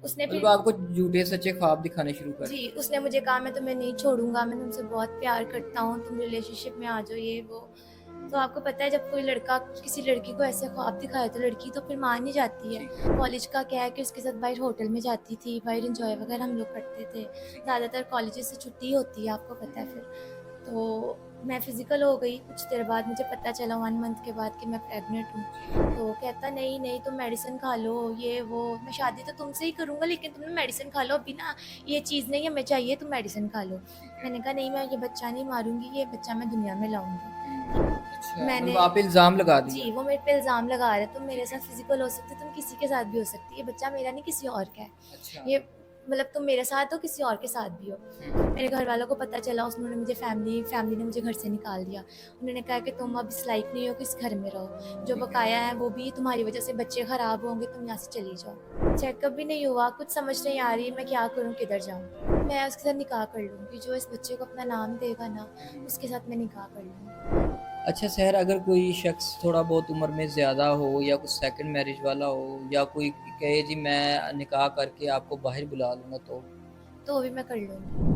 उसने मतलब फिर आपको झूठे सच्चे ख्वाब दिखाने शुरू कर जी, दिए। उसने मुझे कहा मैं तुम्हें नहीं छोड़ूँगा, मैं तुमसे बहुत प्यार करता हूँ, तुम रिलेशनशिप में आ जाओ ये वो। तो आपको पता है जब कोई लड़का किसी लड़की को ऐसे ख्वाब दिखाए तो लड़की तो फिर मान ही जाती है। जी, कॉलेज का क्या है कि उसके साथ बाहर होटल में जाती थी, बाहर एन्जॉय वगैरह हम लोग करते थे। ठीक है। ज़्यादातर कॉलेजेस से छुट्टी होती है, आपको पता है फिर। तो मैं फिज़िकल हो गई, कुछ देर बाद मुझे पता चला 1 मंथ के बाद कि मैं प्रेग्नेंट हूँ। जी, तो कहता नहीं, नहीं तुम मेडिसिन खा लो, ये वो, मैं शादी तो तुमसे ही करूँगा लेकिन तुम ना मेडिसिन खा लो अभी ना, ये चीज़ नहीं हमें चाहिए, तुम मेडिसिन खा लो। ठीक है। मैंने कहा नहीं मैं ये बच्चा नहीं मारूँगी, ये बच्चा मैं दुनिया में लाऊँगी। अच्छा, मतलब मैंने आप पे इल्ज़ाम लगा दिया। जी, वो मेरे पे इल्ज़ाम लगा रहा है, तुम मेरे ठीक साथ है। फिज़िकल हो सकते हो, तुम किसी के साथ भी हो सकती है, ये बच्चा मेरा नहीं किसी और का है। अच्छा। ये मतलब तुम मेरे साथ हो, किसी और के साथ भी हो। हुँ, मेरे घर वालों को पता चला, उन्होंने मुझे फैमिली ने मुझे घर से निकाल दिया। उन्होंने कहा कि तुम अब इस लायक नहीं हो कि इस घर में रहो। जो ठीक है। बकाया है वो भी तुम्हारी वज़ह से बच्चे ख़राब होंगे, तुम यहाँ से चली जाओ। चेकअप भी नहीं हुआ, कुछ समझ नहीं आ रही मैं क्या करूँ, किधर जाऊँ? मैं उसके साथ निकाह कर लूँगी, जो इस बच्चे को अपना नाम देगा ना, हुँ, हुँ। उसके साथ मैं निकाह कर लूँगी। अच्छा सहर, अगर कोई शख्स थोड़ा बहुत उम्र में ज़्यादा हो या कुछ सेकंड मैरिज वाला हो या कोई कहे जी मैं निकाह करके आपको बाहर बुला लूँगा तो? तो वो भी मैं कर लूँगी।